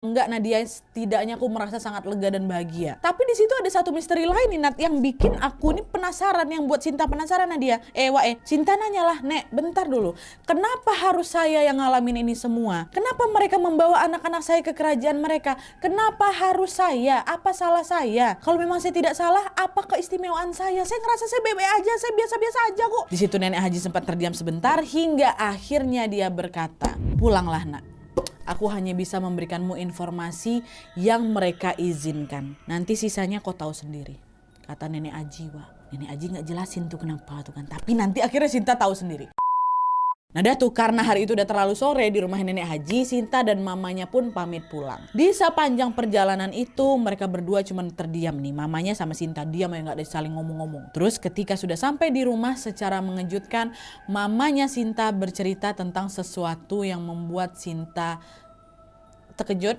Enggak Nadia, setidaknya aku merasa sangat lega dan bahagia. Tapi di situ ada satu misteri lain nih Nat, yang bikin aku ini penasaran, yang buat Sinta penasaran Nadia. Sinta nanyalah, Nek bentar dulu, kenapa harus saya yang ngalamin ini semua? Kenapa mereka membawa anak-anak saya ke kerajaan mereka? Kenapa harus saya? Apa salah saya? Kalau memang saya tidak salah, apa keistimewaan saya? Saya ngerasa saya bebe aja, saya biasa-biasa aja kok. Di situ Nenek Haji sempat terdiam sebentar hingga akhirnya dia berkata, pulanglah Nak. Aku hanya bisa memberikanmu informasi yang mereka izinkan. Nanti sisanya kau tahu sendiri. Kata Nenek Aji, Nenek Aji gak jelasin tuh kenapa tuh kan. Tapi nanti akhirnya Sinta tahu sendiri. Nah dah tuh, karena hari itu udah terlalu sore di rumah Nenek Haji, Sinta dan mamanya pun pamit pulang. Di sepanjang perjalanan itu mereka berdua cuma terdiam nih. Mamanya sama Sinta diam ya, gak ada saling ngomong-ngomong. Terus ketika sudah sampai di rumah, secara mengejutkan mamanya Sinta bercerita tentang sesuatu yang membuat Sinta terkejut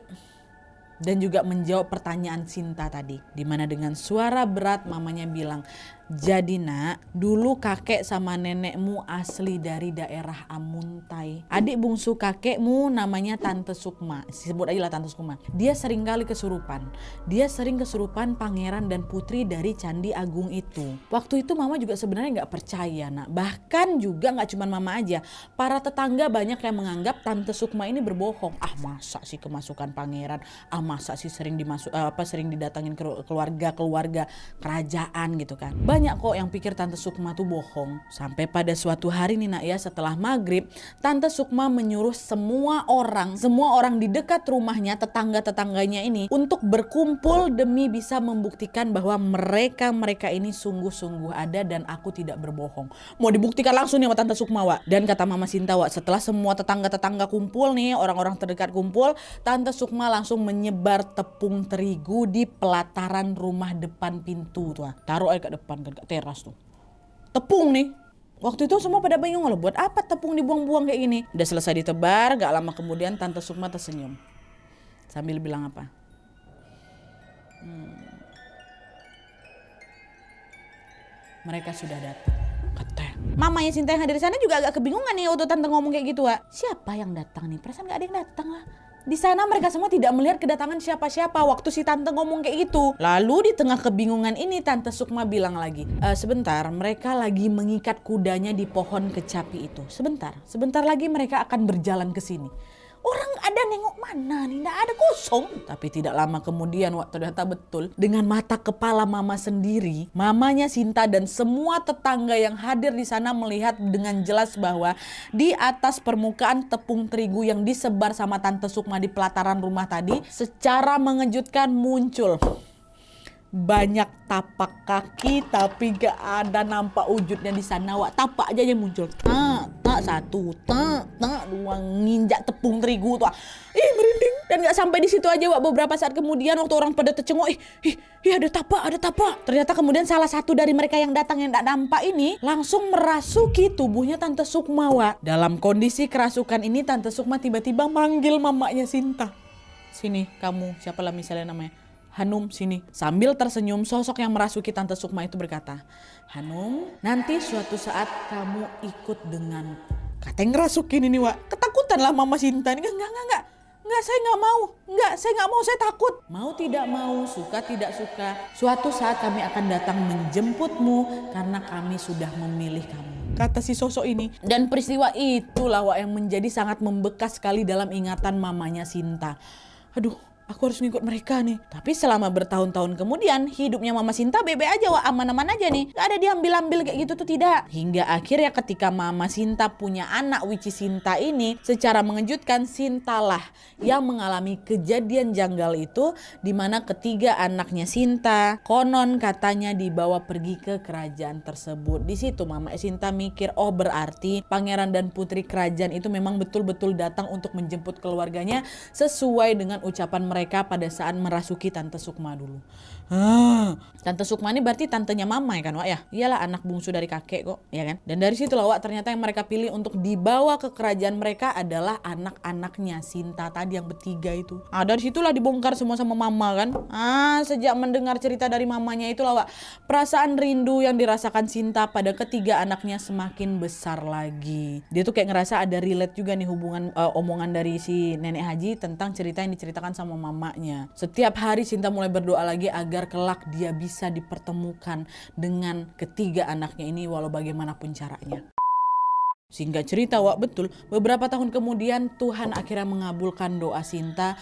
dan juga menjawab pertanyaan Sinta tadi. Dimana dengan suara berat mamanya bilang, jadi Nak, dulu kakek sama nenekmu asli dari daerah Amuntai. Adik bungsu kakekmu namanya Tante Sukma. Sebut aja lah Tante Sukma. Dia sering kali kesurupan. Dia sering kesurupan pangeran dan putri dari Candi Agung itu. Waktu itu mama juga sebenarnya gak percaya Nak. Bahkan juga gak cuma mama aja. Para tetangga banyak yang menganggap Tante Sukma ini berbohong. Ah masa sih kemasukan pangeran? Ah masa sih sering didatangin keluarga kerajaan gitu kan. Banyak kok yang pikir Tante Sukma tuh bohong. Sampai pada suatu hari nih Nak ya, setelah maghrib, Tante Sukma menyuruh semua orang di dekat rumahnya, tetangga-tetangganya ini untuk berkumpul demi bisa membuktikan bahwa mereka ini sungguh-sungguh ada dan aku tidak berbohong. Mau dibuktikan langsung nih sama Tante Sukma Dan kata Mama Sinta setelah semua tetangga-tetangga kumpul nih, orang-orang terdekat kumpul, Tante Sukma langsung menyebar tepung terigu di pelataran rumah depan pintu tuh. Taruh aja ke depan, ke teras tuh. Tepung nih. Waktu itu semua pada bingung loh, buat apa tepung dibuang-buang kayak gini. Udah selesai ditebar, gak lama kemudian Tante Sukma tersenyum. Sambil bilang apa? Mereka sudah datang. Katanya. Mamanya Sinta yang hadir di sana juga agak kebingungan nih waktu Tante ngomong kayak gitu. Siapa yang datang nih? Perasaan gak ada yang datang lah. Di sana mereka semua tidak melihat kedatangan siapa-siapa waktu si Tante ngomong kayak gitu. Lalu di tengah kebingungan ini Tante Sukma bilang lagi, sebentar, mereka lagi mengikat kudanya di pohon kecapi itu. Sebentar lagi mereka akan berjalan ke sini. Orang ada nengok mana nih, nggak ada, kosong. Tapi tidak lama kemudian ternyata betul. Dengan mata kepala mama sendiri, mamanya Sinta dan semua tetangga yang hadir di sana melihat dengan jelas bahwa di atas permukaan tepung terigu yang disebar sama Tante Sukma di pelataran rumah tadi, secara mengejutkan muncul banyak tapak kaki tapi gak ada nampak wujudnya di sana. Tapak aja yang muncul. Tak satu, tak dua, nginjak tepung terigu tuh. Merinding. Dan gak sampai di situ aja beberapa saat kemudian waktu orang pada tercengok, ada tapak. Ternyata kemudian salah satu dari mereka yang datang yang gak nampak ini langsung merasuki tubuhnya Tante Sukma. Dalam kondisi kerasukan ini Tante Sukma tiba-tiba manggil mamanya Sinta. Sini kamu, siapalah misalnya namanya, Hanum, sini. Sambil tersenyum, sosok yang merasuki Tante Sukma itu berkata, Hanum, nanti suatu saat kamu ikut denganku. Kata yang ngerasukin ini, ketakutan lah Mama Sinta. Enggak, saya nggak mau. Saya nggak mau, saya takut. Mau tidak mau, suka tidak suka, suatu saat kami akan datang menjemputmu karena kami sudah memilih kamu. Kata si sosok ini. Dan peristiwa itulah yang menjadi sangat membekas sekali dalam ingatan mamanya Sinta. Aduh, aku harus ngikut mereka nih. Tapi selama bertahun-tahun kemudian hidupnya Mama Sinta bebe aja, aman-aman aja nih. Gak ada diambil-ambil kayak gitu tuh, tidak. Hingga akhirnya ketika Mama Sinta punya anak which is Sinta ini, secara mengejutkan Sintalah yang mengalami kejadian janggal itu, dimana ketiga anaknya Sinta konon katanya dibawa pergi ke kerajaan tersebut. Di situ Mama Sinta mikir, oh berarti pangeran dan putri kerajaan itu memang betul-betul datang untuk menjemput keluarganya sesuai dengan ucapan mereka pada saat merasuki Tante Sukma dulu. Tante Sukma ini berarti tantenya mama ya kan Wak ya? Iyalah anak bungsu dari kakek kok ya kan? Dan dari situ lah Wak ternyata yang mereka pilih untuk dibawa ke kerajaan mereka adalah anak-anaknya Sinta tadi yang bertiga itu. Dari situlah dibongkar semua sama mama kan? Sejak mendengar cerita dari mamanya itulah Wak, perasaan rindu yang dirasakan Sinta pada ketiga anaknya semakin besar lagi. Dia tuh kayak ngerasa ada relate juga nih hubungan omongan dari si nenek Haji tentang cerita yang diceritakan sama mamanya. Setiap hari Sinta mulai berdoa lagi agar kelak dia bisa dipertemukan dengan ketiga anaknya ini walau bagaimanapun caranya. Singkat cerita Wak, betul beberapa tahun kemudian Tuhan akhirnya mengabulkan doa Sinta